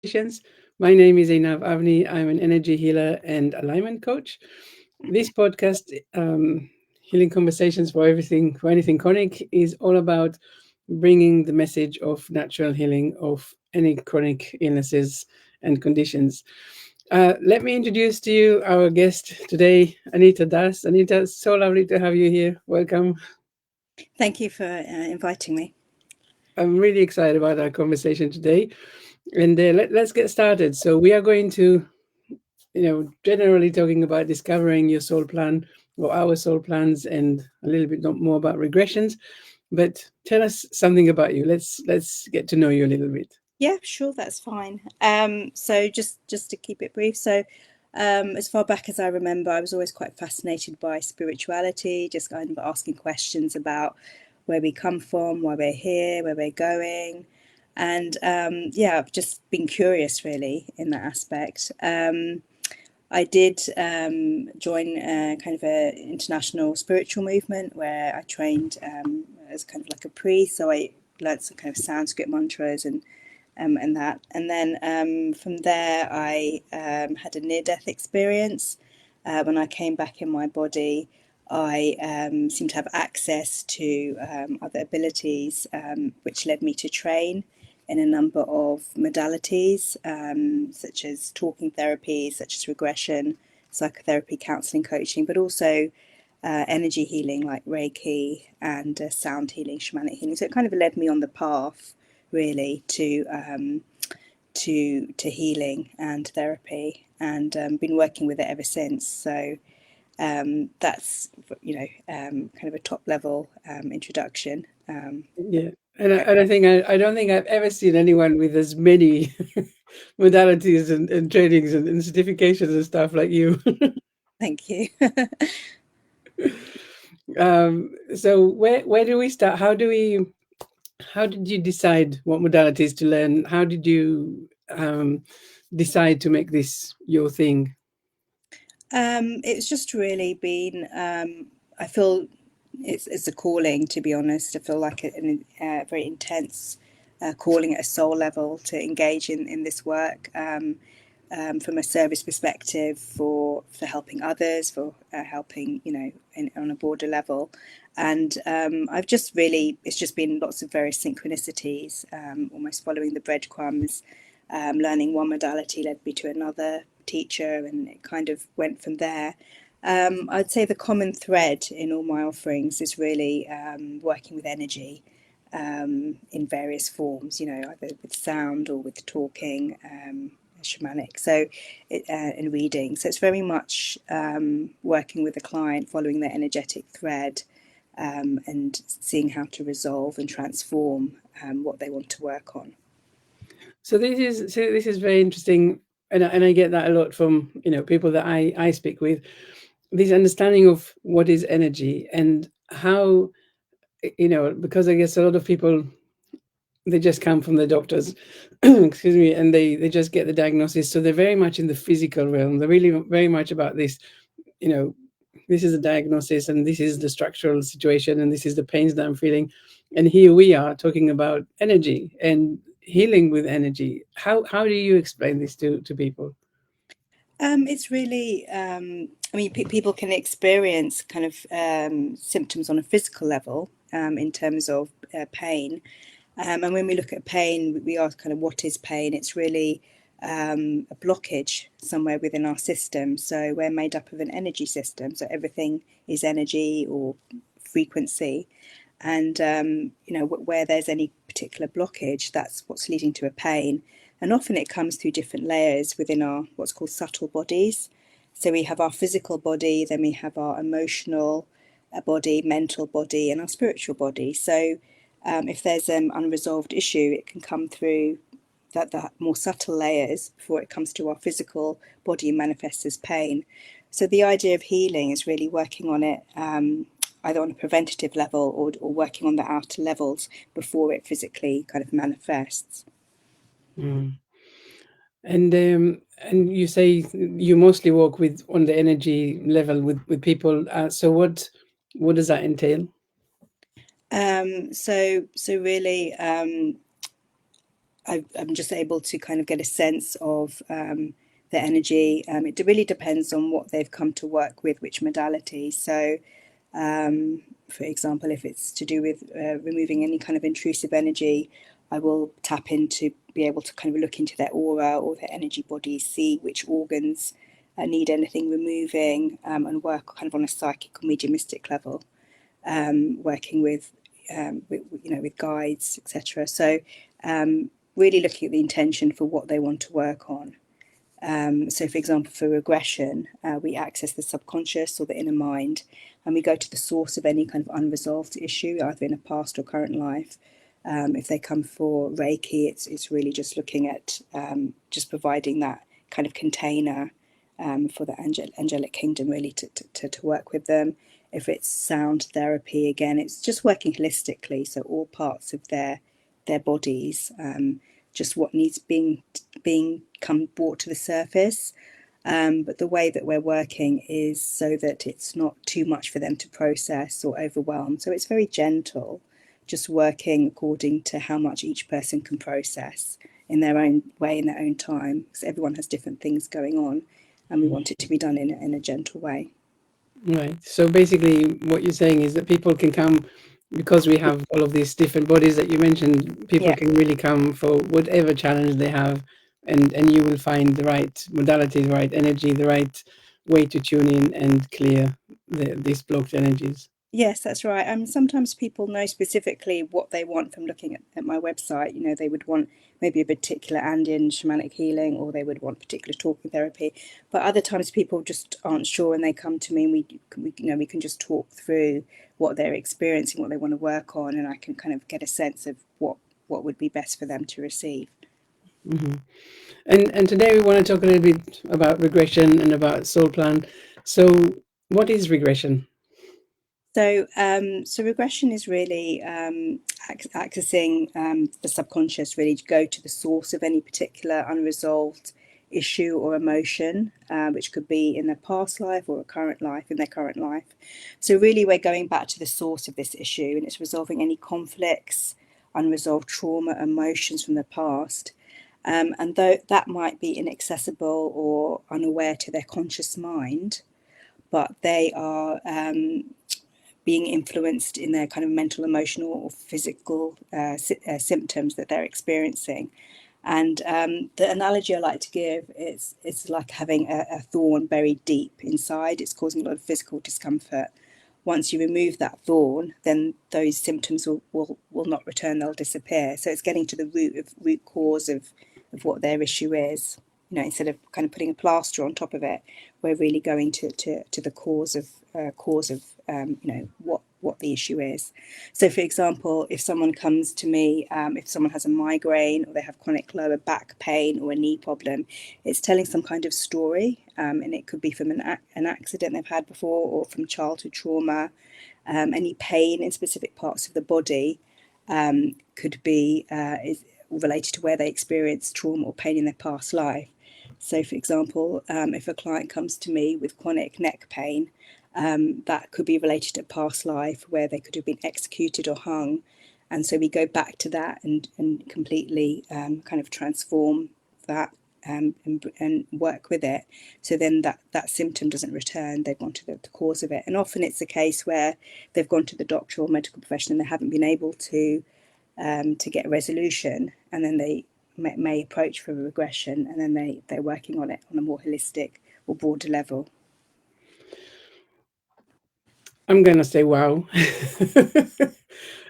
Conversations. My name is Einav Avni. I'm an energy healer and alignment coach. This podcast, Healing Conversations for anything chronic, is all about bringing the message of natural healing of any chronic illnesses and conditions. Let me introduce to you our guest today, Anita Das. Anita, so lovely to have you here. Welcome. Thank you for inviting me. I'm really excited about our conversation today. And let's get started. So we are going to, generally talking about discovering your soul plan or our soul plans, and a little bit more about regressions. But tell us something about you. Let's get to know you a little bit. Yeah, sure, that's fine. So just to keep it brief, as far back as I remember, I was always quite fascinated by spirituality, just kind of asking questions about where we come from, why we're here, where we're going, and yeah, I've just been curious really in that aspect. I did join kind of an international spiritual movement where I trained as kind of like a priest. So I learned some kind of Sanskrit mantras and that. And then from there, I had a near-death experience. When I came back in my body, I seemed to have access to other abilities, which led me to train in a number of modalities, such as talking therapy, such as regression, psychotherapy, counseling, coaching, but also energy healing like Reiki and sound healing, shamanic healing. So it kind of led me on the path, really, to healing and therapy, and been working with it ever since. So that's kind of a top level introduction. Yeah, and I think I don't think I've ever seen anyone with as many modalities and trainings and certifications and stuff like you. Thank you. So where do we start? How did you decide what modalities to learn? How did you decide to make this your thing? It's just really been, I feel it's a calling, to be honest. I feel like a very intense calling at a soul level to engage in this work, from a service perspective, for helping others, for helping, on a broader level. And I've just really, it's just been lots of various synchronicities, almost following the breadcrumbs. Learning one modality led me to another teacher, and it kind of went from there. I'd say the common thread in all my offerings is really working with energy in various forms, either with sound or with talking, shamanic, and reading. So it's very much working with the client, following their energetic thread, and seeing how to resolve and transform what they want to work on. So this is very interesting, and I get that a lot from people that I speak with. This understanding of what is energy and how because I guess a lot of people, they just come from the doctors, excuse me, and they just get the diagnosis, so they're very much in the physical realm. They're really very much about this, you know this is a diagnosis and this is the structural situation and this is the pains that I'm feeling, and here we are talking about energy and healing with energy. How do you explain this to people? It's really, I mean, people can experience kind of symptoms on a physical level in terms of pain. And when we look at pain, we ask kind of what is pain? It's really a blockage somewhere within our system. So we're made up of an energy system. So everything is energy or frequency. And, where there's any particular blockage, that's what's leading to a pain. And often it comes through different layers within our what's called subtle bodies. So we have our physical body, then we have our emotional body, mental body, and our spiritual body. So if there's an unresolved issue, it can come through that more subtle layers before it comes to our physical body and manifests as pain. So the idea of healing is really working on it, either on a preventative level, or working on the outer levels before it physically kind of manifests. Mm. And you say you mostly work with on the energy level with people. So what does that entail? So really, I'm just able to kind of get a sense of the energy. It really depends on what they've come to work with, which modality. So, for example, if it's to do with removing any kind of intrusive energy, I will tap into be able to kind of look into their aura or their energy body, see which organs need anything removing, and work kind of on a psychic or mediumistic level, working with guides, etc. So really looking at the intention for what they want to work on. So, for example, for regression, we access the subconscious or the inner mind, and we go to the source of any kind of unresolved issue, either in a past or current life. If they come for Reiki, it's really just looking at just providing that kind of container for the angelic kingdom, really to work with them. If it's sound therapy, again, it's just working holistically, so all parts of their bodies, just what needs being brought to the surface. But the way that we're working is so that it's not too much for them to process or overwhelm. So it's very gentle, just working according to how much each person can process in their own way, in their own time, because everyone has different things going on, and we want it to be done in a gentle way. Right. So basically, what you're saying is that people can come because we have all of these different bodies that you mentioned. People Yeah. can really come for whatever challenge they have, and you will find the right modality, the right energy, the right way to tune in and clear these blocked energies. Yes, that's right. Sometimes people know specifically what they want from looking at my website. You know, they would want maybe a particular Andean shamanic healing, or they would want particular talking therapy. But other times people just aren't sure, and they come to me, and we can just talk through what they're experiencing, what they want to work on, and I can kind of get a sense of what would be best for them to receive. Hmm. And today we want to talk a little bit about regression and about soul plan. So, what is regression? So regression is really accessing the subconscious, really to go to the source of any particular unresolved issue or emotion, which could be in their past life or a current life, in their current life. So really, we're going back to the source of this issue, and it's resolving any conflicts, unresolved trauma, emotions from the past. And though that might be inaccessible or unaware to their conscious mind, but they are being influenced in their kind of mental, emotional, or physical symptoms that they're experiencing. And the analogy I like to give is it's like having a thorn buried deep inside. It's causing a lot of physical discomfort. Once you remove that thorn, then those symptoms will not return, they'll disappear. So it's getting to the root cause of what their issue is. You know, instead of kind of putting a plaster on top of it, we're really going to the cause of what the issue is. So, for example, if someone comes to me, if someone has a migraine or they have chronic lower back pain or a knee problem, it's telling some kind of story, and it could be from an accident they've had before or from childhood trauma. Any pain in specific parts of the body could be is related to where they experienced trauma or pain in their past life. So, for example, if a client comes to me with chronic neck pain, that could be related to past life where they could have been executed or hung. And so we go back to that and completely kind of transform that and work with it. So then that symptom doesn't return. They've gone to the cause of it. And often it's a case where they've gone to the doctor or medical professional and they haven't been able to get a resolution. And then they may approach for a regression, and then they're working on it on a more holistic or broader level. I'm gonna say wow.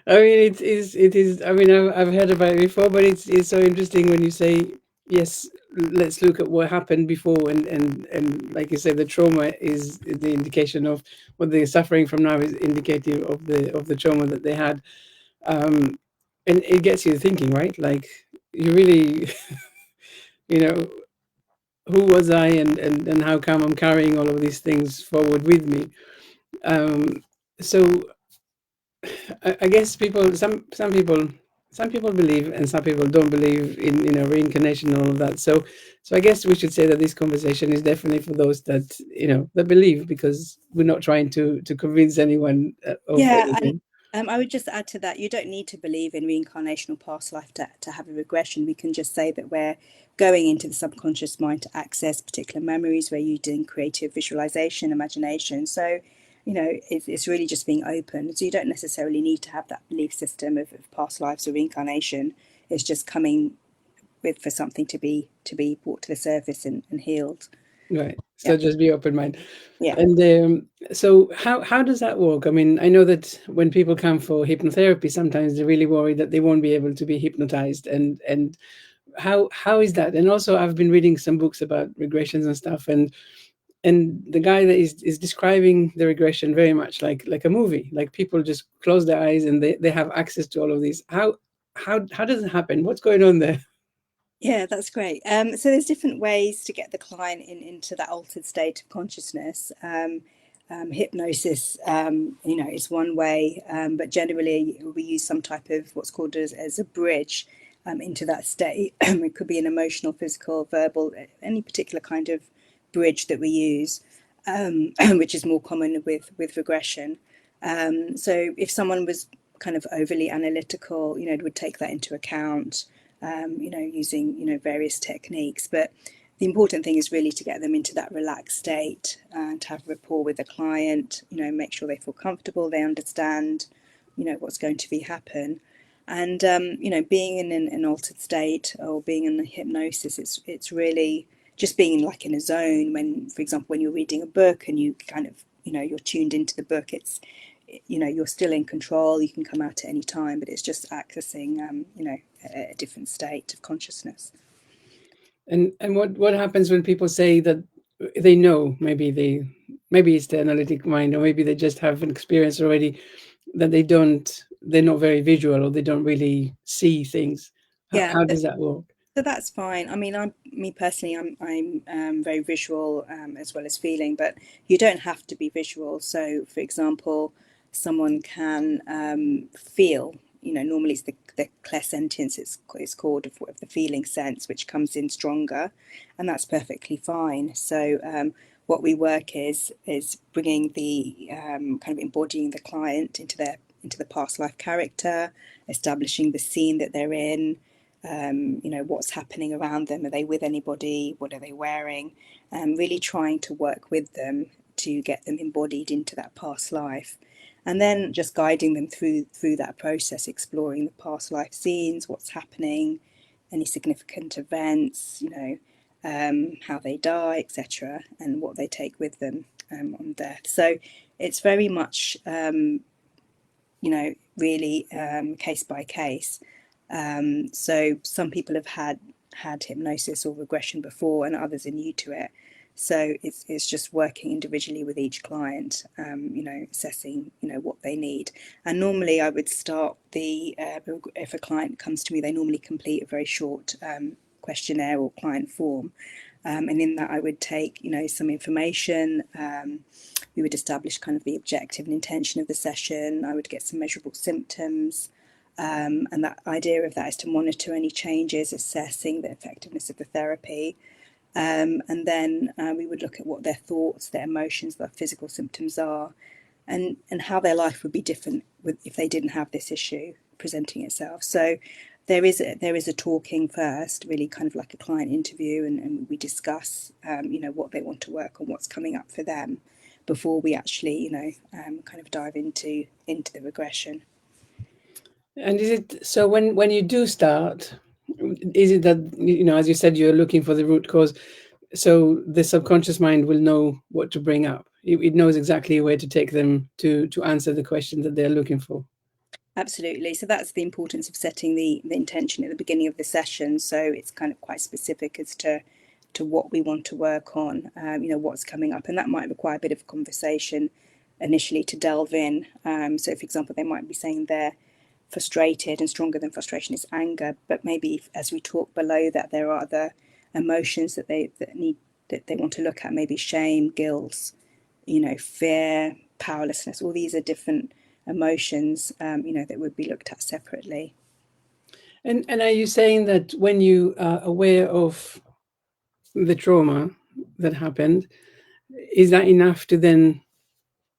I mean, it is. I mean, I've heard about it before, but it's so interesting when you say yes. Let's look at what happened before, and like you said, the trauma is the indication of what they're suffering from now is indicative of the trauma that they had, um, and it gets you thinking, right? Like you really, you know, who was I, and how come I'm carrying all of these things forward with me? Um, so I guess people, some people believe, and some people don't believe in reincarnation and all of that. So I guess we should say that this conversation is definitely for those that that believe, because we're not trying to convince anyone of Yeah, and anything. I would just add to that, you don't need to believe in reincarnation or past life to have a regression. We can just say that we're going into the subconscious mind to access particular memories. We're using creative visualization, imagination. So, it's really just being open. So you don't necessarily need to have that belief system of past lives or reincarnation. It's just coming with for something to be brought to the surface and healed. Right. Yeah, So just be open mind. yeah. And so how does that work? I mean, I know that when people come for hypnotherapy, sometimes they're really worried that they won't be able to be hypnotized. And how is that? And also, I've been reading some books about regressions and stuff, and the guy that is describing the regression very much like a movie. Like people just close their eyes and they have access to all of these. How does it happen? What's going on there? Yeah, that's great. So there's different ways to get the client into that altered state of consciousness. Hypnosis, is one way, but generally we use some type of what's called as a bridge into that state. It could be an emotional, physical, verbal, any particular kind of bridge that we use, which is more common with regression. So if someone was kind of overly analytical, it would take that into account, using, various techniques. But the important thing is really to get them into that relaxed state and to have rapport with the client, make sure they feel comfortable, they understand, what's going to be happen. And, being in an altered state or being in hypnosis, it's really just being like in a zone when, for example, when you're reading a book and you kind of, you're tuned into the book, you're still in control, you can come out at any time, but it's just accessing, a different state of consciousness. And what happens when people say that they know, maybe it's the analytic mind, or maybe they just have an experience already that they're not very visual, or they don't really see things. Yeah, How does that work? so that's fine. I mean, me personally, I'm very visual, as well as feeling, but you don't have to be visual. So, for example, someone can feel. Normally it's the clairsentience, it's called, of the feeling sense, which comes in stronger, and that's perfectly fine. So, what we work is bringing the kind of embodying the client into the past life character, establishing the scene that they're in, what's happening around them. Are they with anybody? What are they wearing? Really trying to work with them to get them embodied into that past life, and then just guiding them through that process, exploring the past life scenes, what's happening, any significant events, how they die, etc., and what they take with them on death. So it's very much, really, case by case. So some people have had hypnosis or regression before, and others are new to it. So it's just working individually with each client, assessing what they need. And normally I would start if a client comes to me, they normally complete a very short questionnaire or client form, and in that I would take some information. We would establish kind of the objective and intention of the session. I would get some measurable symptoms. And that idea of that is to monitor any changes, assessing the effectiveness of the therapy. And then we would look at what their thoughts, their emotions, their physical symptoms are, and how their life would be different if they didn't have this issue presenting itself. So there is a talking first, really kind of like a client interview, and we discuss, what they want to work on, what's coming up for them, before we actually, kind of dive into the regression. And is it so when you do start, is it that, as you said, you're looking for the root cause, so the subconscious mind will know what to bring up. It knows exactly where to take them to answer the question that they're looking for. Absolutely. So that's the importance of setting the intention at the beginning of the session. So it's kind of quite specific as to what we want to work on, what's coming up. And that might require a bit of conversation initially to delve in. So, for example, they might be saying they're frustrated, and stronger than frustration is anger. But maybe as we talk below that, there are other emotions that they want to look at, maybe shame, guilt, fear, powerlessness. All these are different emotions, that would be looked at separately. And are you saying that when you are aware of the trauma that happened, is that enough to then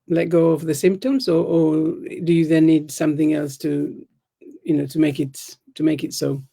let go of the symptoms, or do you then need something else to, to make it so?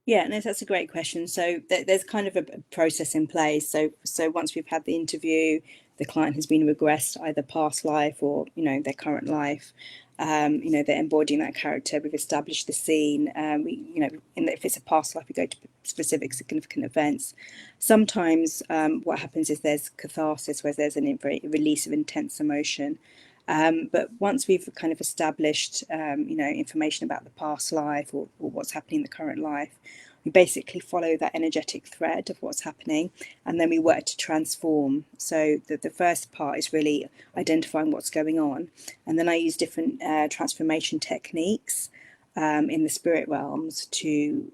Yeah, no, that's a great question. So there's kind of a process in place. So once we've had the interview, the client has been regressed, either past life or their current life. They're embodying that character. We've established the scene. If it's a past life, we go to specific significant events. Sometimes what happens is there's catharsis, where there's a release of intense emotion. But once we've kind of established, information about the past life, or what's happening in the current life, we basically follow that energetic thread of what's happening, and then we work to transform. So the first part is really identifying what's going on, and then I use different transformation techniques in the spirit realms to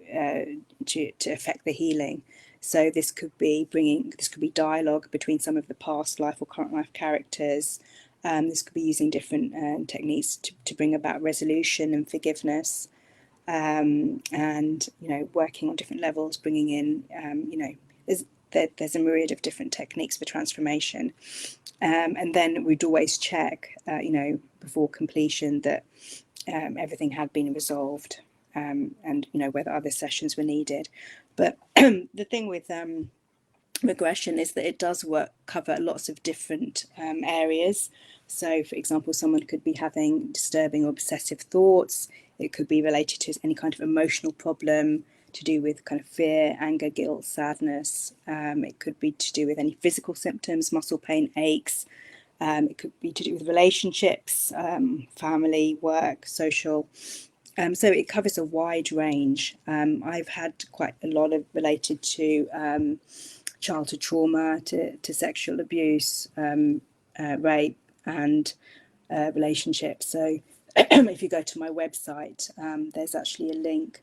affect the healing. So this could be dialogue between some of the past life or current life characters. This could be using different techniques to bring about resolution and forgiveness, and working on different levels, bringing in there's a myriad of different techniques for transformation, and then we'd always check before completion that everything had been resolved, and whether other sessions were needed. But the thing with regression is that it does cover lots of different areas. So, for example, someone could be having disturbing or obsessive thoughts. It could be related to any kind of emotional problem to do with kind of fear, anger, guilt, sadness. It could be to do with any physical symptoms, muscle pain, aches. It could be to do with relationships, family, work, social. So it covers a wide range. I've had quite a lot of related to childhood trauma, to sexual abuse, rape, and relationships. So if you go to my website, there's actually a link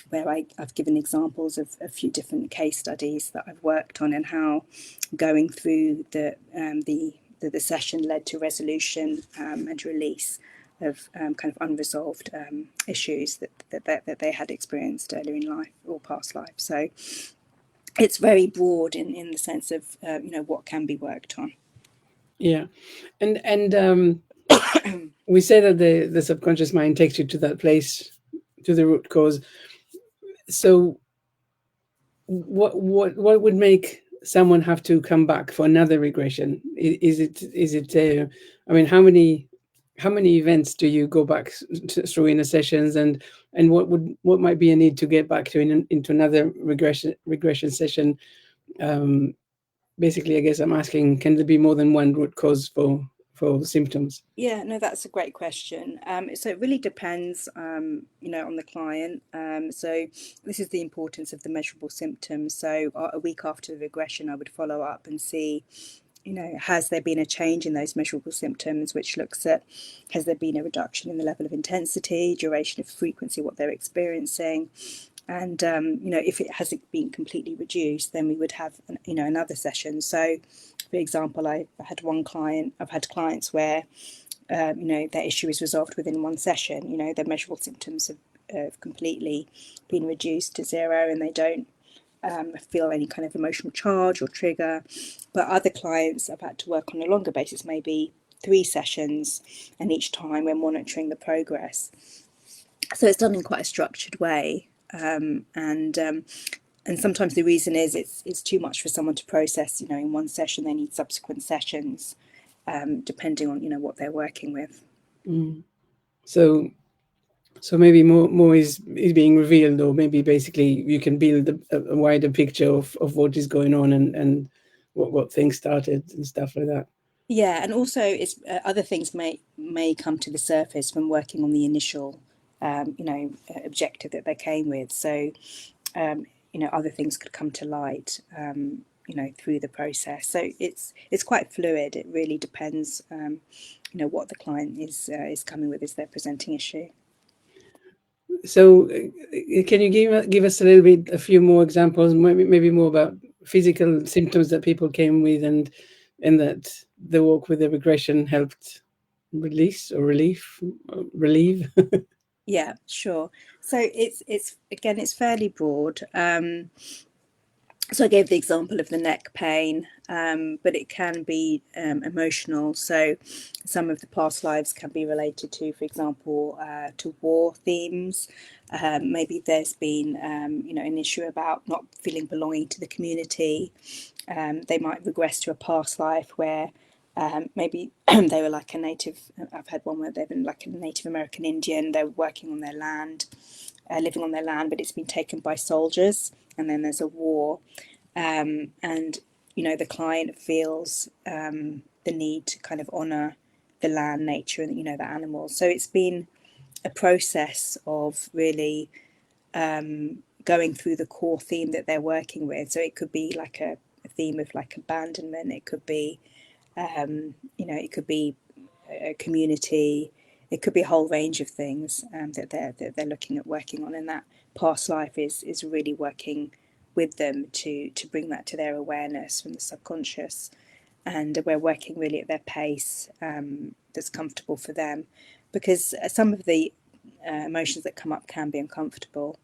where I've given examples of a few different case studies that I've worked on, and how going through the session led to resolution and release of kind of unresolved issues that they had experienced earlier in life or past life. So it's very broad in the sense of what can be worked on. Yeah, and we say that the subconscious mind takes you to that place, to the root cause. So what would make someone have to come back for another regression? Is it I mean, how many events do you go back through in a sessions, and what might be a need to get back into another regression session? um Basically, I guess I'm asking, can there be more than one root cause for symptoms? Yeah, no, that's a great question. So it really depends, on the client. So this is the importance of the measurable symptoms. So a week after the regression, I would follow up and see, has there been a change in those measurable symptoms, which looks at, has there been a reduction in the level of intensity, duration of frequency, what they're experiencing. And if it hasn't been completely reduced, then we would have another session. So, for example, I've had clients where their issue is resolved within one session. Their measurable symptoms have completely been reduced to zero, and they don't feel any kind of emotional charge or trigger. But other clients I've had to work on a longer basis, maybe 3 sessions, and each time we're monitoring the progress. So it's done in quite a structured way. And sometimes the reason is it's too much for someone to process. In one session, they need subsequent sessions, depending on what they're working with. Mm. So maybe more is being revealed, or maybe basically you can build a wider picture of what is going on, and what things started and stuff like that. Yeah, and also it's other things may come to the surface from working on the initial, objective that they came with. So other things could come to light, through the process. So it's quite fluid. It really depends, what the client is coming with as their presenting issue. So can you give us a few more examples, maybe more about physical symptoms that people came with, and that the work with the regression helped release or relieve? Yeah, sure. So it's again, it's fairly broad. So I gave the example of the neck pain, but it can be emotional. So some of the past lives can be related to, for example, to war themes. Maybe there's been, an issue about not feeling belonging to the community. They might regress to a past life where maybe they were like a native. I've had one where they've been like a Native American Indian. They're working on their land, living on their land, but it's been taken by soldiers, and then there's a war, and the client feels the need to kind of honour the land, nature, and the animals. So it's been a process of really going through the core theme that they're working with. So it could be like a theme of like abandonment. It could be, it could be a community. It could be a whole range of things that they're looking at working on, and that past life is really working with them to bring that to their awareness from the subconscious, and we're working really at their pace that's comfortable for them, because some of the emotions that come up can be uncomfortable.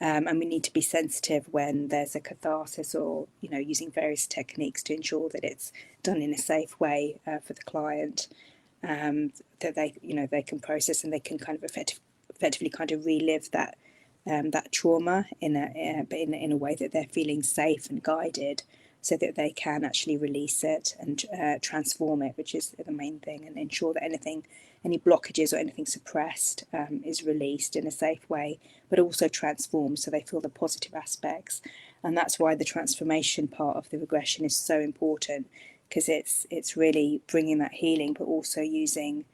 And we need to be sensitive when there's a catharsis, or using various techniques to ensure that it's done in a safe way for the client, that they can process, and they can kind of effectively kind of relive that trauma in a way that they're feeling safe and guided, so that they can actually release it and transform it, which is the main thing, and ensure that any blockages or anything suppressed is released in a safe way, but also transformed so they feel the positive aspects. And that's why the transformation part of the regression is so important, because it's really bringing that healing, but also using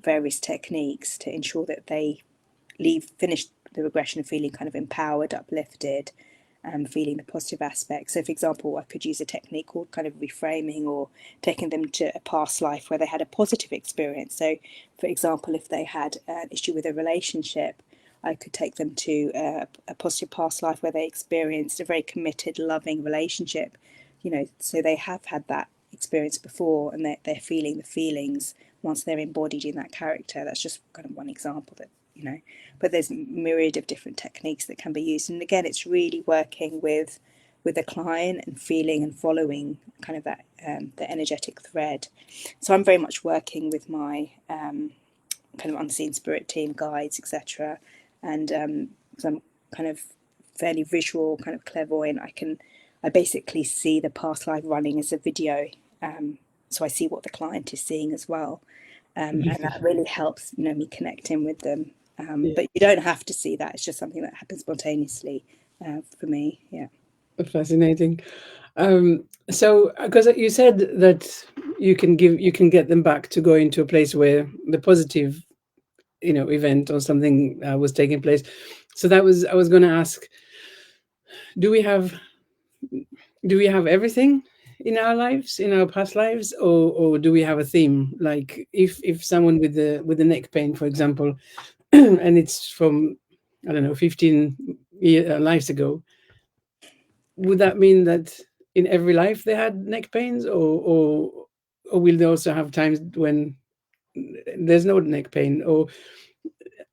various techniques to ensure that they finish the regression feeling kind of empowered, uplifted, feeling the positive aspects. So, for example, I could use a technique called kind of reframing, or taking them to a past life where they had a positive experience. So, for example, if they had an issue with a relationship, I could take them to a positive past life where they experienced a very committed, loving relationship. So they have had that experience before, and they're feeling the feelings once they're embodied in that character. That's just kind of one example but there's a myriad of different techniques that can be used. And again, it's really working with the client and feeling and following kind of that the energetic thread. So I'm very much working with my kind of unseen spirit team, guides, etc. And so I'm kind of fairly visual, kind of clairvoyant. I basically see the past life running as a video, so I see what the client is seeing as well, and that really helps me connecting with them. Yeah, But you don't have to see that; it's just something that happens spontaneously for me. Yeah. fascinating. So, because you said that you can get them back to go into a place where the positive, event or something was taking place. So that was I was going to ask: Do we have everything in our lives, in our past lives, or do we have a theme? Like if someone with the neck pain, for example, and it's from, I don't know, 15 lives ago, would that mean that in every life they had neck pains, or will they also have times when there's no neck pain? Or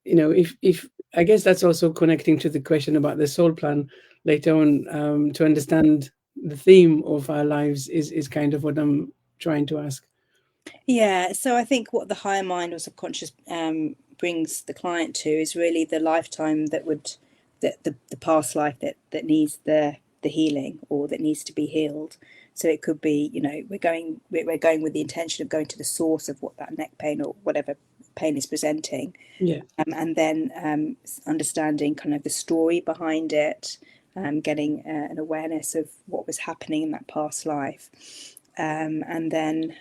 if I guess that's also connecting to the question about the soul plan later on, to understand the theme of our lives is kind of what I'm trying to ask. Yeah, so I think what the higher mind or subconscious brings the client to is really the lifetime the past life that needs the healing, or that needs to be healed. So it could be, we're going with the intention of going to the source of what that neck pain or whatever pain is presenting, Yeah. and then understanding kind of the story behind it, getting an awareness of what was happening in that past life, and then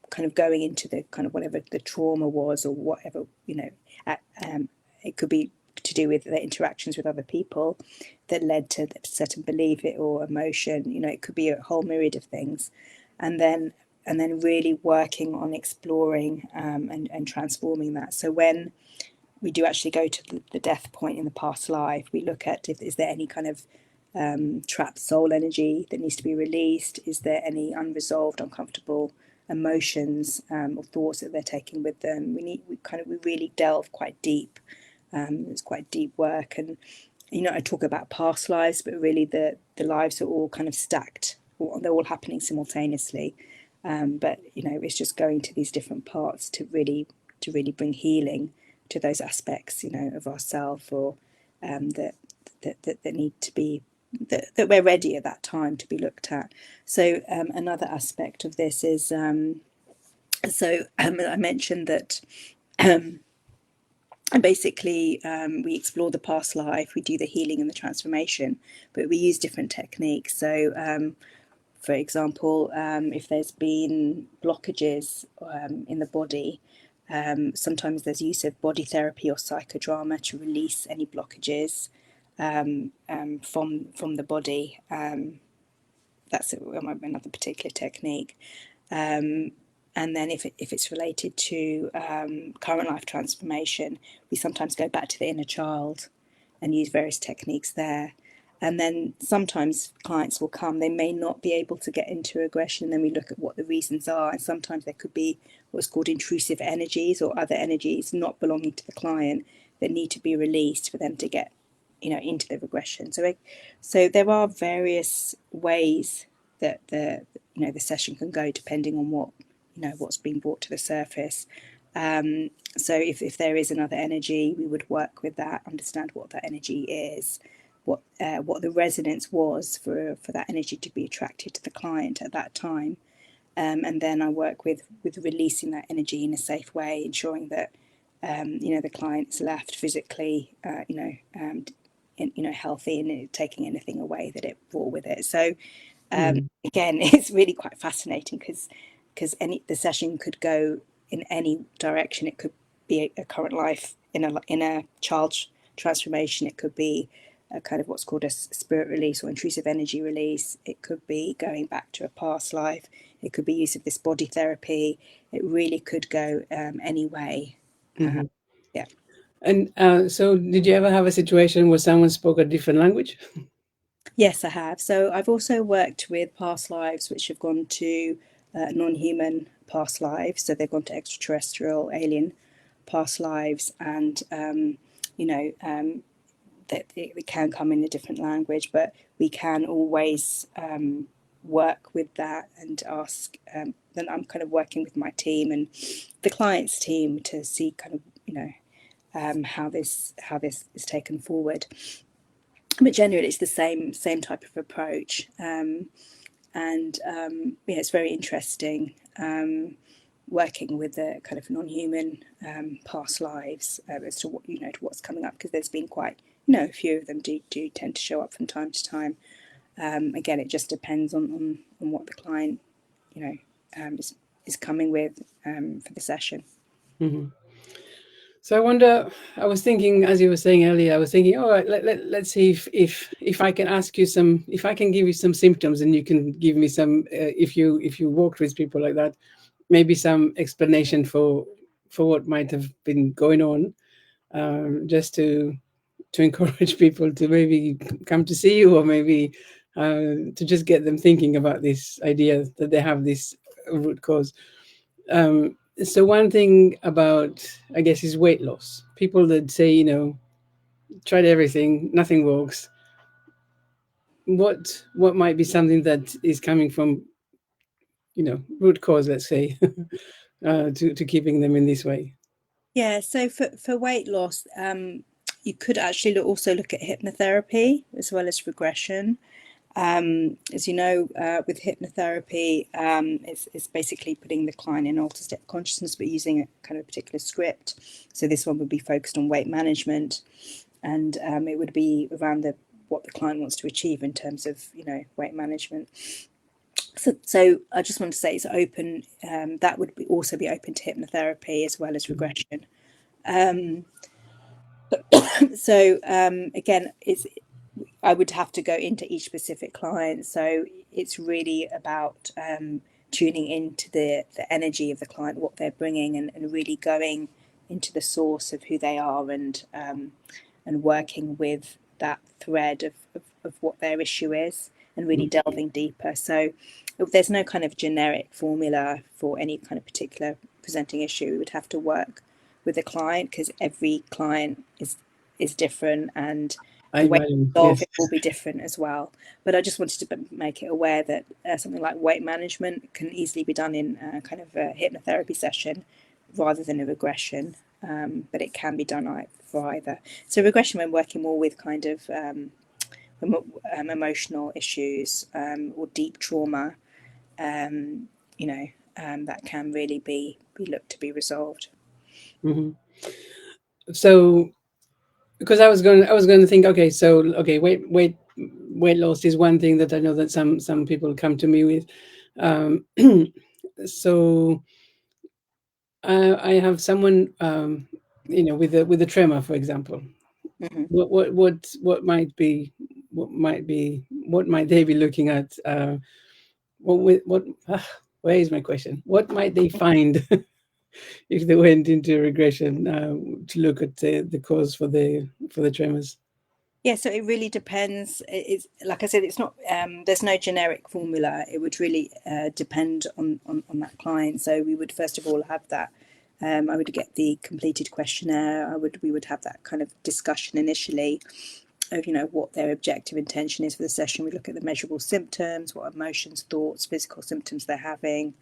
kind of going into the kind of whatever the trauma was, or whatever, it could be to do with the interactions with other people that led to a certain belief or emotion. It could be a whole myriad of things, and then really working on exploring, and transforming that. So when we do actually go to the death point in the past life, we look at if is there any kind of trapped soul energy that needs to be released. Is there any unresolved, uncomfortable emotions, or thoughts that they're taking with them? We really delve quite deep. It's quite deep work, and I talk about past lives, but really the lives are all kind of stacked, they're all happening simultaneously. But it's just going to these different parts to really bring healing to those aspects, of ourself, or that need to be, that we're ready at that time to be looked at. So another aspect of this is, I mentioned that basically we explore the past life, we do the healing and the transformation, but we use different techniques. So for example, if there's been blockages in the body, sometimes there's use of body therapy or psychodrama to release any blockages from the body. That's another particular technique. And then if it's related to current life transformation, we sometimes go back to the inner child and use various techniques there. And then sometimes clients will come, they may not be able to get into regression. Then we look at what the reasons are. And sometimes there could be what's called intrusive energies or other energies not belonging to the client that need to be released for them to get into the regression. So there are various ways that the session can go depending on what's being brought to the surface. So if there is another energy, we would work with that, understand what that energy is, what the resonance was for that energy to be attracted to the client at that time. And then I work with releasing that energy in a safe way, ensuring that the client's left physically healthy and taking anything away that it brought with it. So again, it's really quite fascinating because the session could go in any direction. It could be a current life in a child's transformation. It could be a kind of what's called a spirit release or intrusive energy release. It could be going back to a past life. It could be use of this body therapy. It really could go any way. Mm-hmm. Yeah. And so, did you ever have a situation where someone spoke a different language? Yes, I have. So I've also worked with past lives which have gone to non-human past lives. So they've gone to extraterrestrial, alien past lives, and that it can come in a different language, but we can always work with that and ask. Then I'm kind of working with my team and the client's team to see kind of how this is taken forward. But generally, it's the same type of approach, and yeah, it's very interesting working with the kind of non-human past lives as to what to what's coming up, because there's been quite a few of them do tend to show up from time to time. Again, it just depends on what the client is coming with for the session. Mm-hmm. So I wonder. I was thinking, as you were saying earlier, I was thinking, all right, let's see if I can ask you some, if I can give you some symptoms, and you can give me some, if you worked with people like that, maybe some explanation for what might have been going on, just to encourage people to maybe come to see you, or maybe to just get them thinking about this idea that they have this root cause. So one thing about, I guess, is weight loss. People that say, tried everything, nothing works. What might be something that is coming from, root cause, let's say, to keeping them in this way. Yeah, so for weight loss, you could actually also look at hypnotherapy as well as regression. As you know, with hypnotherapy, it's basically putting the client in altered state of consciousness, but using a kind of particular script. So this one would be focused on weight management, and it would be around what the client wants to achieve in terms of weight management. So I just want to say it's open. That would also be open to hypnotherapy as well as Mhm. regression. So again, I would have to go into each specific client. So it's really about tuning into the energy of the client, what they're bringing, and really going into the source of who they are, and working with that thread of what their issue is, and really delving deeper. So there's no kind of generic formula for any kind of particular presenting issue. We would have to work with the client because every client is different, and I the way imagine, you solve yes. it will be different as well. But I just wanted to make it aware that something like weight management can easily be done in kind of a hypnotherapy session rather than a regression. But it can be done for either. So regression, when working more with kind of emotional issues or deep trauma, that can really be looked to be resolved. Mm-hmm. So, because I was going to think, okay, so okay, weight loss is one thing that I know that some people come to me with. Um, so I have someone, with a tremor, for example. Mm-hmm. What might be what might they be looking at? What where is my question? What might they find if they went into regression to look at the cause for the tremors? Yeah, so it really depends. It's like I said, it's not. There's no generic formula. It would really depend on that client. So we would first of all have that. I would get the completed questionnaire. We would have that kind of discussion initially of what their objective intention is for the session. We look at the measurable symptoms, what emotions, thoughts, physical symptoms they're having,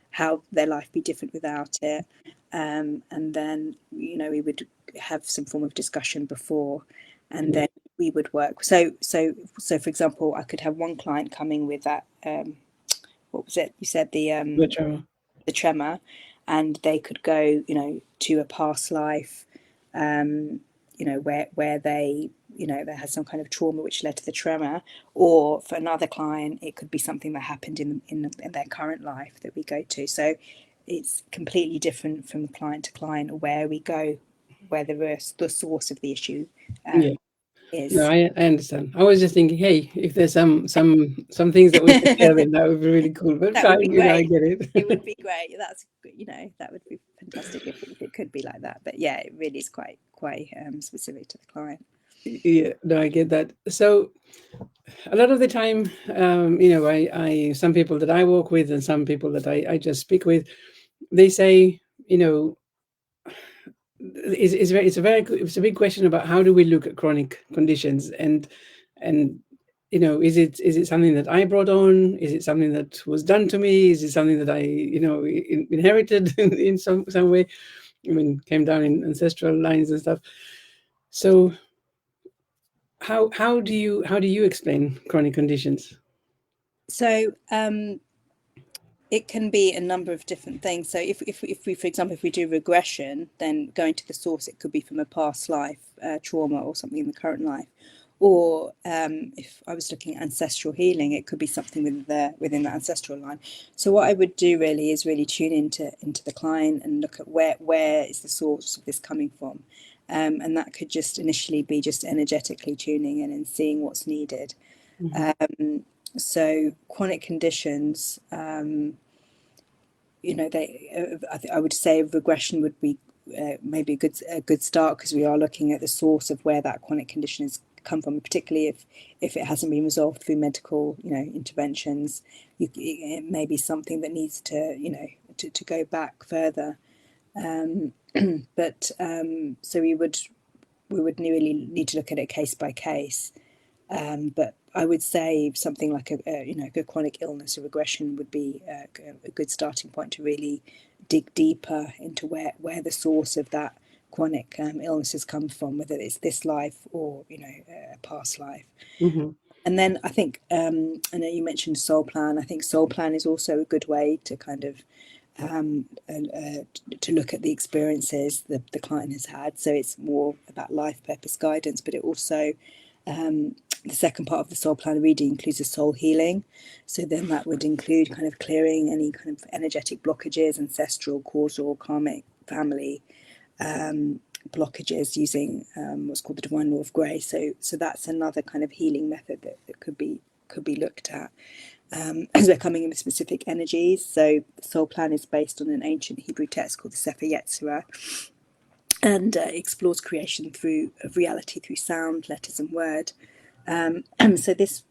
how their life be different without it, and then we would have some form of discussion before, and Yeah, then we would work. So for example, I could have one client coming with that. What was it? You said the tremor. the tremor, and they could go, to a past life, where they had some kind of trauma which led to the tremor, or for another client, it could be something that happened in their current life that we go to. So it's completely different from client to client where we go, where the source of the issue Yeah. No, is. I understand. I was just thinking, hey, if there's some things that we could share, then that would be really cool. But That would be fine, I great. get It would it. be great. That would be fantastic if it could be like that. But yeah, it really is quite specific to the client. Yeah, no, I get that. So a lot of the time, I some people that I work with and some people that I just speak with, they say, it's a big question about how do we look at chronic conditions, and is it something that I brought on? Is it something that was done to me? Is it something that I inherited in some way? I mean, came down in ancestral lines and stuff. So how do you explain chronic conditions? So it can be a number of different things. So if we, for example, if we do regression, then going to the source, it could be from a past life trauma or something in the current life. Or if I was looking at ancestral healing, it could be something within the ancestral line. So what I would do really is really tune into the client and look at where is the source of this coming from, and that could just initially be just energetically tuning in and seeing what's needed. Hmm. So chronic conditions, I would say regression would be maybe a good start, because we are looking at the source of where that chronic condition has come from, particularly if it hasn't been resolved through medical interventions. It may be something that needs to go back further. But so we would really need to look at it case by case. But I would say something like a good chronic illness or regression would be a good starting point to really dig deeper into where the source of that chronic illness has come from, whether it's this life or a past life. Hmm. And then I think I know you mentioned soul plan. I think soul plan is also a good way to kind of to look at the experiences the client has had. So it's more about life purpose guidance, but it also the second part of the soul plan reading includes a soul healing. So then that would include kind of clearing any kind of energetic blockages, ancestral, causal, karmic, family blockages using what's called the divine law of grace. So that's another kind of healing method that could be looked at. As we're coming in with specific energies. So the soul plan is based on an ancient Hebrew text called the Sefer Yetzirah, and explores creation through of reality through sound, letters, and word. So this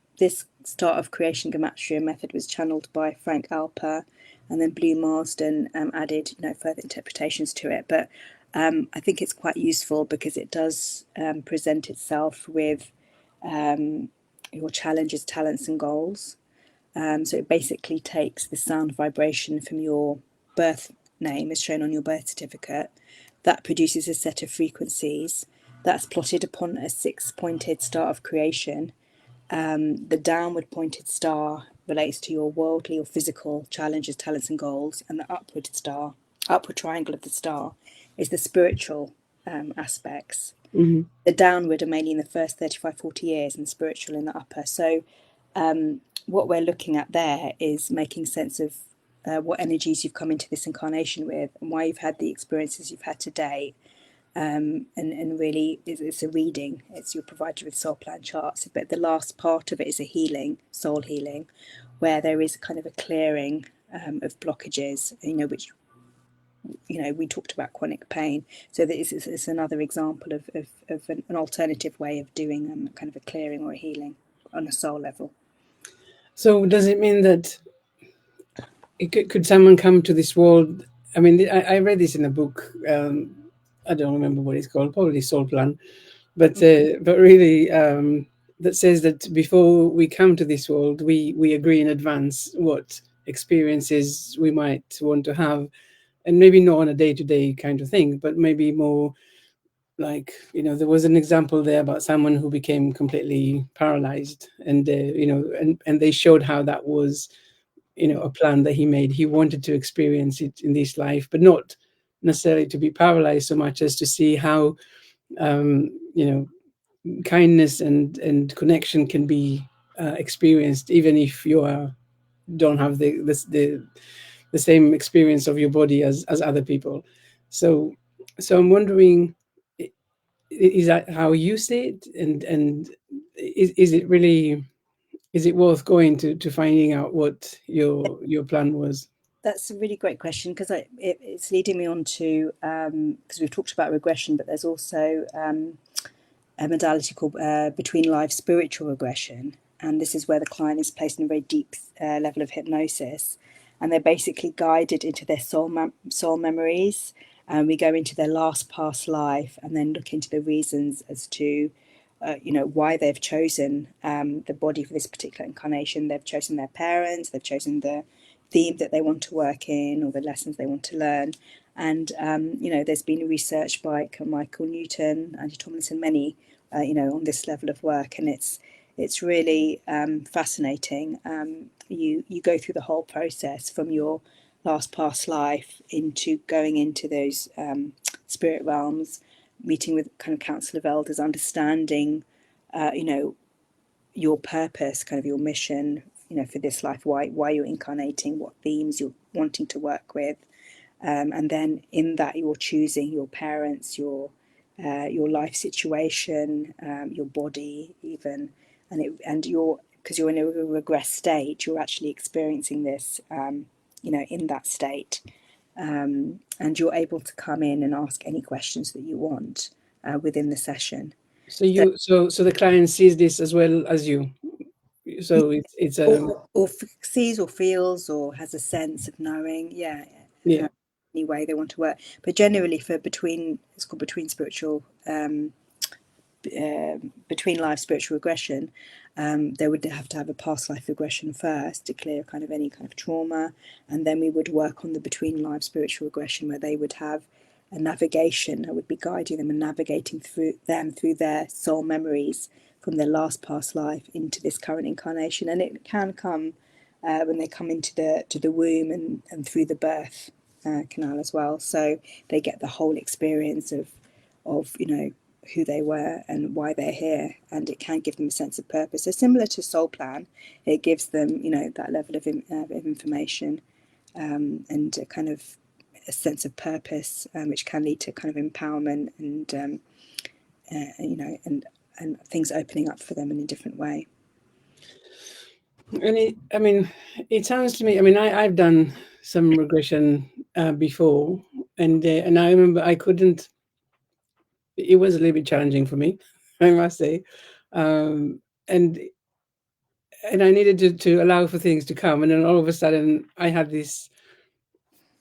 start of creation gematria method was channeled by Frank Alper, and then Blue Marsden added further interpretations to it. But I think it's quite useful because it does present itself with your challenges, talents, and goals. So it basically takes the sound vibration from your birth name, as shown on your birth certificate, that produces a set of frequencies that's plotted upon a six-pointed star of creation. The downward pointed star relates to your worldly or physical challenges, talents, and goals, and the upward triangle of the star, is the spiritual aspects. Mm-hmm. The downward are mainly in the first 35, 40 years, and spiritual in the upper. So what we're looking at there is making sense of what energies you've come into this incarnation with, and why you've had the experiences you've had to date. And really, it's a reading. It's you're provided with soul plan charts, but the last part of it is a healing, soul healing, where there is kind of a clearing of blockages. Which we talked about chronic pain. So this is another example of an alternative way of doing kind of a clearing or a healing on a soul level. So does it mean that could someone come to this world? I mean, I read this in a book. I don't remember what it's called. Probably Soul Plan, but really, that says that before we come to this world, we agree in advance what experiences we might want to have, and maybe not on a day to day kind of thing, but maybe more like, there was an example there about someone who became completely paralyzed, and and they showed how that was, a plan that he made. He wanted to experience it in this life, but not necessarily to be paralyzed so much as to see how, um, you know kindness and connection can be experienced, even if you don't have the same experience of your body as other people. So so I'm wondering, is that how you see it? And is it really, is it worth going to finding out what your plan was? That's a really great question, because it's leading me on to, because we've talked about regression, but there's also a modality called between life spiritual regression. And this is where the client is placed in a very deep level of hypnosis, and they're basically guided into their soul memories. And we go into their last past life and then look into the reasons as to why they've chosen the body for this particular incarnation. They've chosen their parents, they've chosen the theme that they want to work in, or the lessons they want to learn. And there's been research by Michael Newton, Andy Tomlinson, many on this level of work, and it's really fascinating. You go through the whole process from your last past life into going into those spirit realms, meeting with kind of council of elders, understanding, your purpose, kind of your mission, for this life, why you're incarnating, what themes you're wanting to work with, and then in that you're choosing your parents, your life situation, your body even, and you're, because you're in a regress state, you're actually experiencing this, in that state, and you're able to come in and ask any questions that you want within the session. So So, so the client sees this as well as you. So it's or sees or feels or has a sense of knowing, yeah, yeah. any way they want to work. But generally, for it's called between spiritual, between life spiritual regression, they would have to have a past life regression first to clear kind of any kind of trauma, and then we would work on the between life spiritual regression, where they would have a navigation. I would be guiding them and navigating through their soul memories from their last past life into this current incarnation, and it can come when they come into the womb, and through the birth canal as well. So they get the whole experience of who they were and why they're here, and it can give them a sense of purpose. So similar to Soul Plan, it gives them that level of information, and a kind of a sense of purpose, which can lead to kind of empowerment, and and things opening up for them in a different way. And I mean, it sounds to me. I mean, I've done some regression before, and I remember I couldn't. It was a little bit challenging for me, I must say, um, and and I needed to allow for things to come, and then all of a sudden I had this.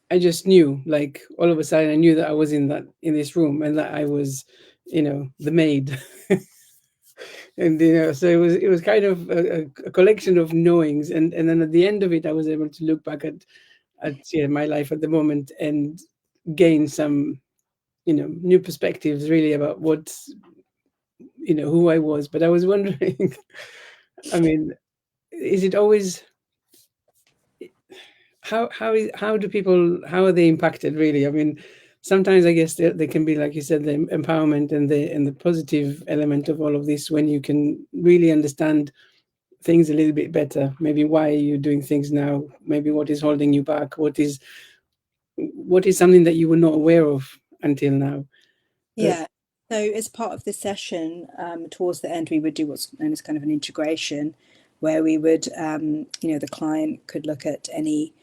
I just knew, like, all of a sudden I knew that I was in this room, and that I was, the maid. And so it was kind of a collection of knowings, and then at the end of it, I was able to look back at my life at the moment and gain some new perspectives really about who I was. But I was wondering, I mean, is it always how do people, how are they impacted really? I mean, sometimes I guess they can be, like you said, the empowerment and the positive element of all of this, when you can really understand things a little bit better. Maybe why are you doing things now? Maybe what is holding you back? What is something that you were not aware of until now? But Yeah. So as part of the session, towards the end, we would do what's known as kind of an integration, where we would, the client could look at any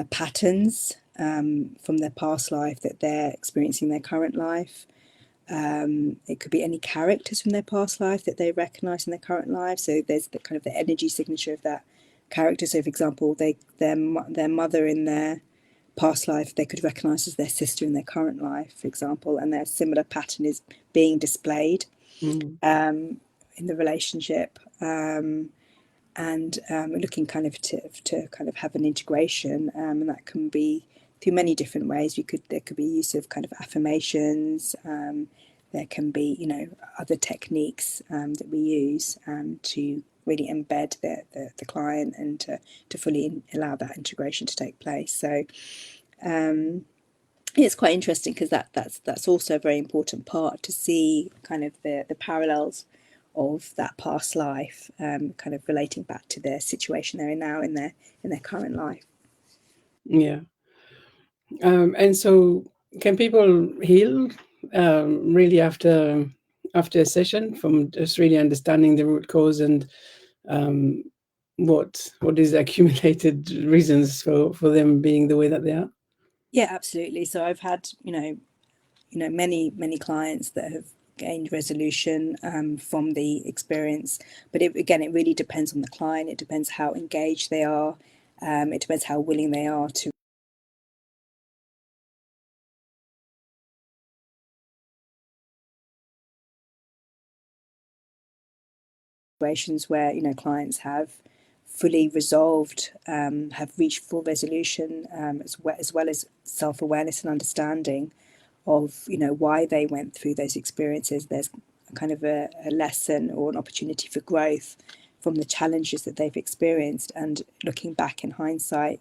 patterns from their past life that they're experiencing in their current life. It could be any characters from their past life that they recognise in their current life. So there's the kind of the energy signature of that character. So, for example, their mother in their past life they could recognise as their sister in their current life, for example, and their similar pattern is being displayed mm, in the relationship. And looking kind of to kind of have an integration, and that can be through many different ways. There could be use of kind of affirmations. There can be other techniques that we use to really embed the client and to fully allow that integration to take place. So it's quite interesting because that's also a very important part to see kind of the parallels of that past life, kind of relating back to the situation they're in now in their current life. yeah. And so, can people heal really after a session from just really understanding the root cause and um, what is the accumulated reasons for them being the way that they are? Yeah, absolutely. So I've had many clients that have gained resolution from the experience, but it really depends on the client. It depends how engaged they are. It depends how willing they are to situations where clients have fully resolved, have reached full resolution, as well as self-awareness and understanding of why they went through those experiences. There's kind of a lesson or an opportunity for growth from the challenges that they've experienced, and looking back in hindsight,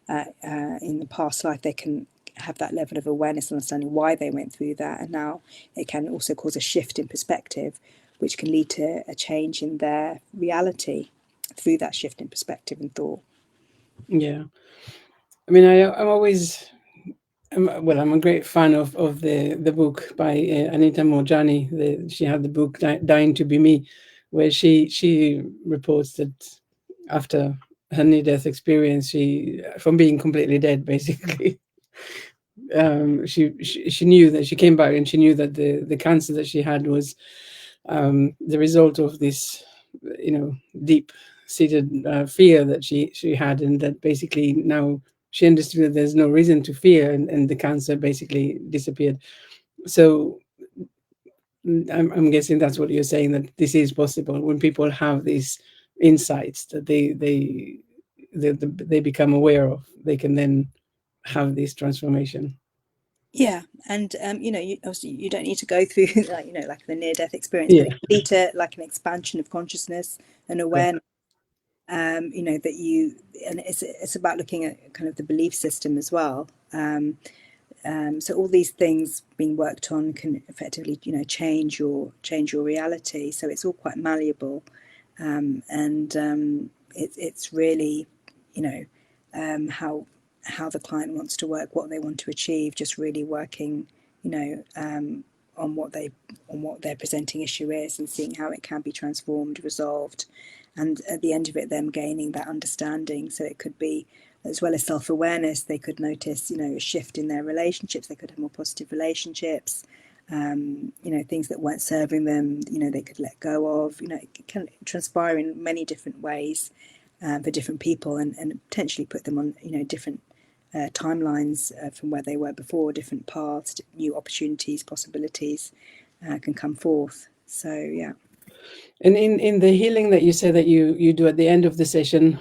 in the past life, they can have that level of awareness and understanding why they went through that, and now it can also cause a shift in perspective, which can lead to a change in their reality through that shift in perspective and thought. Yeah, I mean, I'm always well, I'm a great fan of the book by Anita Morjani. She had the book "Dying to Be Me," where she reports that after her near-death experience, she from being completely dead, basically, she knew that she came back, and she knew that the cancer that she had was the result of this, deep seated fear that she had, and that basically now she understood that there's no reason to fear, and the cancer basically disappeared. So I'm guessing that's what you're saying, that this is possible when people have these insights that they become aware of. They can then have this transformation. Yeah, and obviously you don't need to go through like the near death experience, but Yeah, it can lead to like an expansion of consciousness and yeah, awareness. That you and it's about looking at kind of the belief system as well. So all these things being worked on can effectively change your reality. So it's all quite malleable, and it's really you know how the client wants to work, what they want to achieve, just really working you know on what their presenting issue is, and seeing how it can be transformed, resolved, and at the end of it them gaining that understanding. So it could be, as well as self-awareness, they could notice a shift in their relationships. They could have more positive relationships. Things that weren't serving them, they could let go of. It can transpire in many different ways for different people, and potentially put them on different timelines from where they were before. Different paths, new opportunities, possibilities can come forth. So yeah. And in the healing that you say that you do at the end of the session,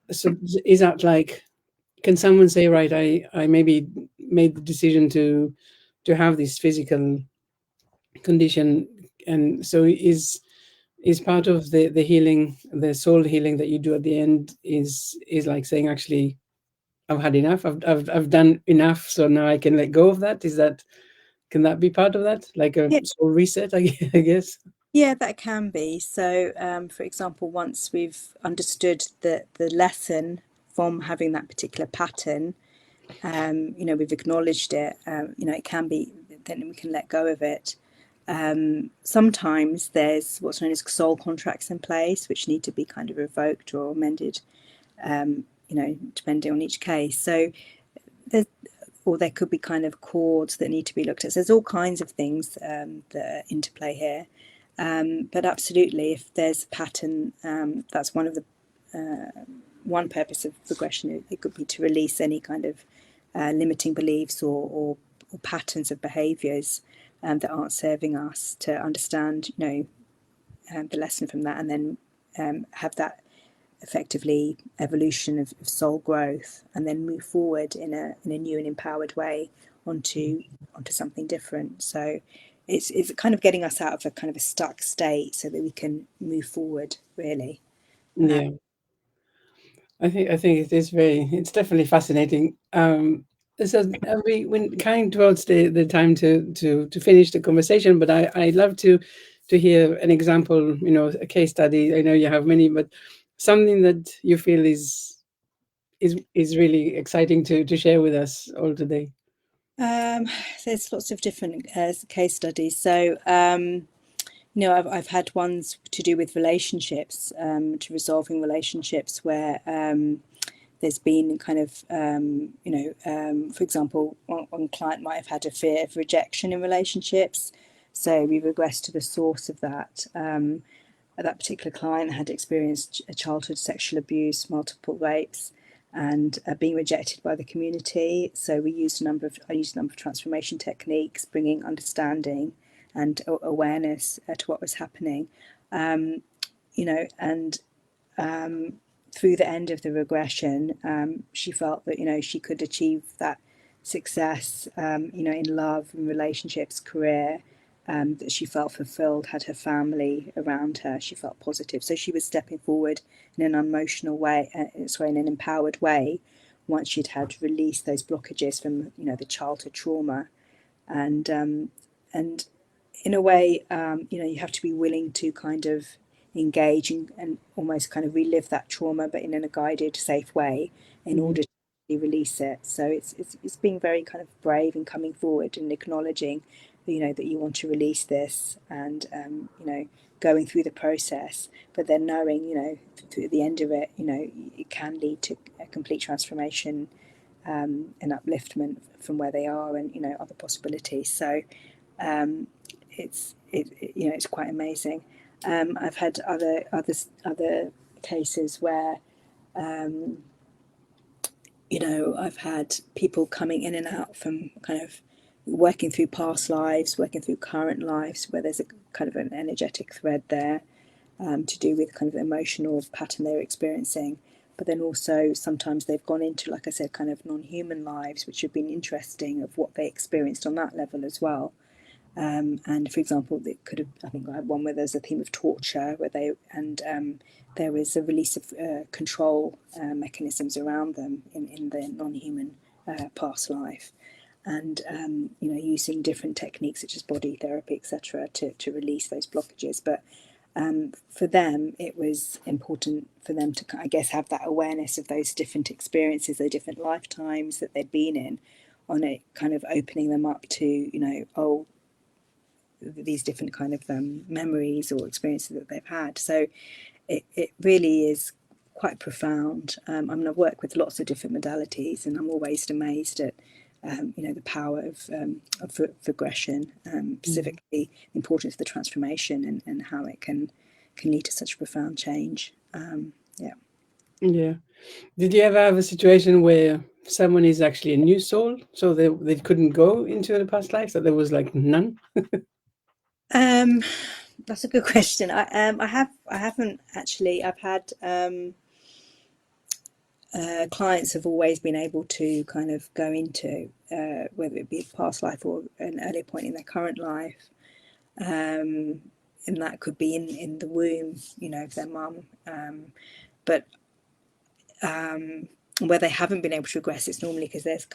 so is that like, can someone say, right, I maybe made the decision to have this physical condition, and so is part of the healing, the soul healing that you do at the end, is like saying, actually, I've had enough. I've done enough, so now I can let go of that. Is that, can that be part of that, like a Yeah, soul reset? I guess. yeah, that can be. So, for example, once we've understood the lesson from having that particular pattern, we've acknowledged it. It can be, then we can let go of it. Sometimes there's what's known as soul contracts in place, which need to be kind of revoked or amended, depending on each case. So there's, or there could be kind of cords that need to be looked at. So there's all kinds of things that are into play here. But absolutely, if there's a pattern, that's one of the one purpose of regression. It could be to release any kind of limiting beliefs or patterns of behaviours that aren't serving us, to understand, the lesson from that, and then have that effectively evolution of soul growth, and then move forward in a new and empowered way onto something different. So it's kind of getting us out of a kind of a stuck state so that we can move forward, really. Yeah, I think it is very, it's definitely fascinating. So we went kind towards the time to finish the conversation, but I'd love to hear an example, a case study. I know you have many, but something that you feel is really exciting to share with us all today. Um, there's lots of different case studies. So, I've had ones to do with relationships, to resolving relationships where there's been kind of, for example, one client might have had a fear of rejection in relationships. So we regress to the source of that. That particular client had experienced a childhood sexual abuse, multiple rapes, and being rejected by the community. So I used a number of transformation techniques, bringing understanding and awareness to what was happening. And through the end of the regression, she felt that she could achieve that success, in love and relationships, career. That she felt fulfilled, had her family around her. She felt positive, so she was stepping forward in an emotional way, in an empowered way, once she'd had released those blockages from the childhood trauma, and in a way, you have to be willing to kind of engage and almost kind of relive that trauma, but in a guided, safe way, in Mhm. order to release it. So it's being very kind of brave and coming forward and acknowledging, that you want to release this, and going through the process, but then knowing, through the end of it, it can lead to a complete transformation, and upliftment from where they are, and other possibilities. So um, it's quite amazing. I've had other cases where um, I've had people coming in and out from kind of working through past lives, working through current lives, where there's a kind of an energetic thread there, to do with kind of emotional pattern they're experiencing. But then also sometimes they've gone into, like I said, kind of non-human lives, which have been interesting, of what they experienced on that level as well. And for example, it could have, I think I had one where there's a theme of torture, where there was a release of control mechanisms around them in the non-human past life, and using different techniques such as body therapy, etc., to release those blockages. But for them, it was important for them to, I guess, have that awareness of those different experiences, those different lifetimes that they'd been in, on it kind of opening them up to, these different kind of memories or experiences that they've had. So it really is quite profound. I mean, I've worked with lots of different modalities, and I'm always amazed at the power of regression, Mhm. specifically the importance of the transformation, and how it can lead to such profound change. Yeah. Yeah. Did you ever have a situation where someone is actually a new soul, so they couldn't go into the past life, that there was like none? Um, That's a good question. I haven't actually. I've had clients have always been able to kind of go into whether it be a past life or an earlier point in their current life, and that could be in the womb, you know, of their mum. But where they haven't been able to regress, it's normally because there's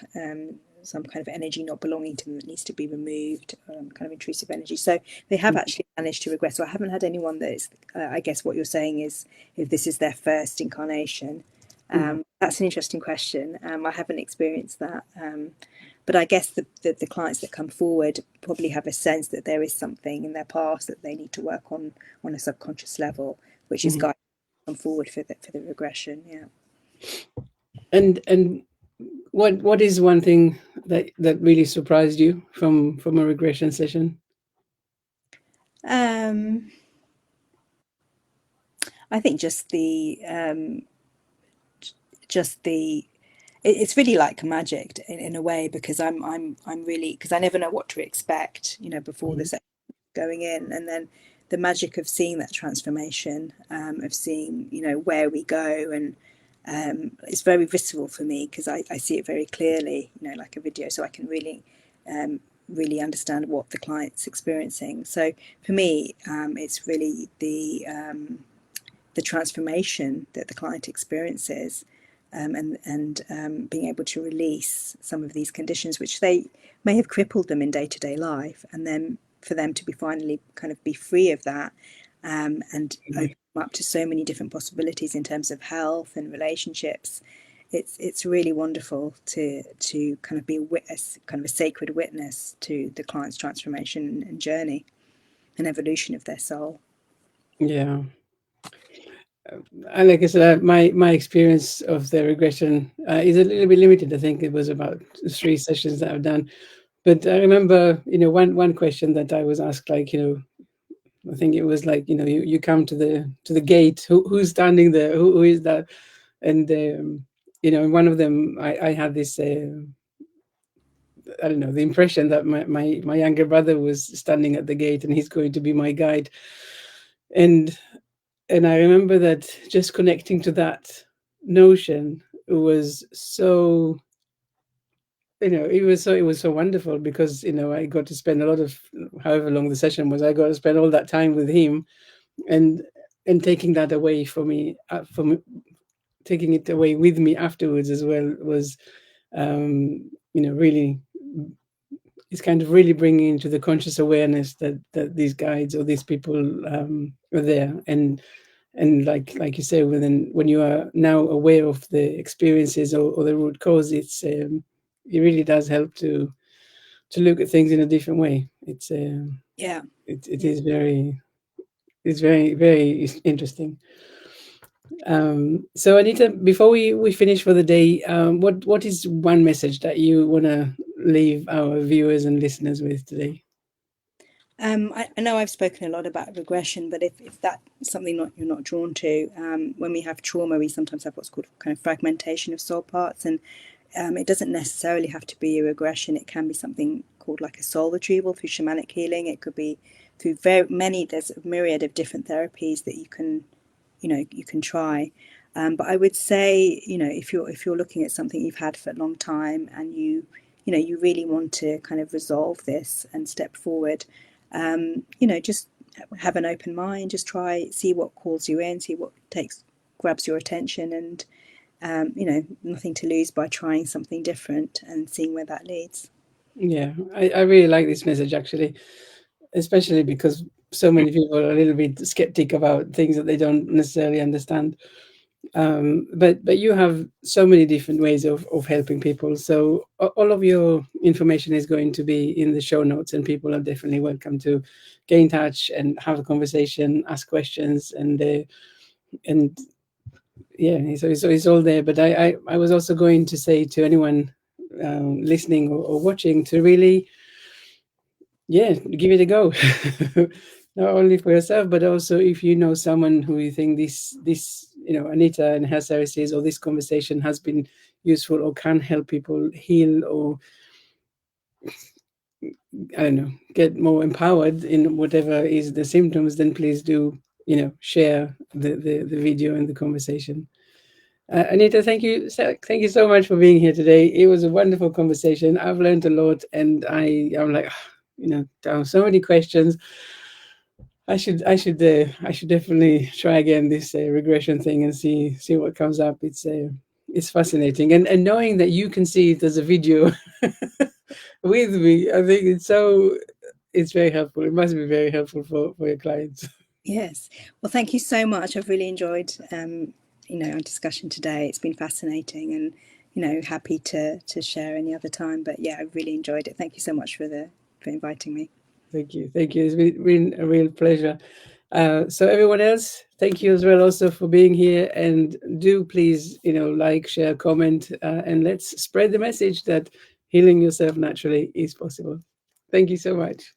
some kind of energy not belonging to them that needs to be removed, kind of intrusive energy. So they have actually managed to regress. So I haven't had anyone that is, I guess what you're saying is, if this is their first incarnation. That's an interesting question. I haven't experienced that. But I guess the clients that come forward probably have a sense that there is something in their past that they need to work on a subconscious level, which is Mm-hmm. guiding them forward for the regression. Yeah. And what is one thing that really surprised you from a regression session? Um, I think just the it's really like magic in a way, because I'm really, because I never know what to expect, you know, before the Mm-hmm. session going in, and then the magic of seeing that transformation, of seeing, you know, where we go, and it's very visceral for me because I see it very clearly, you know, like a video, so I can really really understand what the client's experiencing. So for me, it's really the transformation that the client experiences, and being able to release some of these conditions which they may have crippled them in day-to-day life, and then for them to be finally kind of be free of that, and open up to so many different possibilities in terms of health and relationships. It's really wonderful to kind of be a witness, kind of a sacred witness to the client's transformation and journey and evolution of their soul. Yeah. And like I said, my experience of the regression is a little bit limited. I think it was about 3 sessions that I've done. But I remember, one question that I was asked, like, I think it was like, you come to the gate. Who's standing there? Who is that? And one of them, I had this, I don't know, the impression that my younger brother was standing at the gate and he's going to be my guide. And and I remember that just connecting to that notion was so, it was so wonderful because I got to spend a lot of, however long the session was, I got to spend all that time with him, and taking that away for me, from taking it away with me afterwards as well was, really, it's kind of really bringing into the conscious awareness that these guides or these people are there. And like you say, when you are now aware of the experiences, or the root cause, it really does help to look at things in a different way. Yeah. It Yeah. is very, it's very, very interesting. So Anita, before we finish for the day, what is one message that you want to leave our viewers and listeners with today? I know I've spoken a lot about regression, but if that's something you're not drawn to, when we have trauma, we sometimes have what's called kind of fragmentation of soul parts, and it doesn't necessarily have to be a regression. It can be something called like a soul retrieval through shamanic healing. It could be through very many. There's a myriad of different therapies that you can try. But I would say, if you're looking at something you've had for a long time, and you really want to kind of resolve this and step forward, just have an open mind. Just try, see what calls you in, see what grabs your attention, and nothing to lose by trying something different and seeing where that leads. Yeah, I really like this message, actually, especially because so many people are a little bit skeptic about things that they don't necessarily understand. But you have so many different ways of helping people. So all of your information is going to be in the show notes, and people are definitely welcome to get in touch and have a conversation, ask questions, and yeah, so it's all there. But I was also going to say to anyone listening or watching to really, yeah, give it a go. Not only for yourself, but also if you know someone who you think this Anita and her services or this conversation has been useful or can help people heal, or I don't know, get more empowered in whatever is the symptoms, then please do, share the video and the conversation. Anita, thank you so much for being here today. It was a wonderful conversation. I've learned a lot, and I'm like, down so many questions. I should definitely try again this regression thing and see what comes up. It's fascinating, and knowing that you can see it as a video with me, I think it's very helpful. It must be very helpful for your clients. Yes. Well, thank you so much. I've really enjoyed, our discussion today. It's been fascinating, and happy to share any other time. But yeah, I really enjoyed it. Thank you so much for inviting me. Thank you. It's been a real pleasure. So everyone else, thank you as well also for being here, and do please, like, share, comment, and let's spread the message that healing yourself naturally is possible. Thank you so much.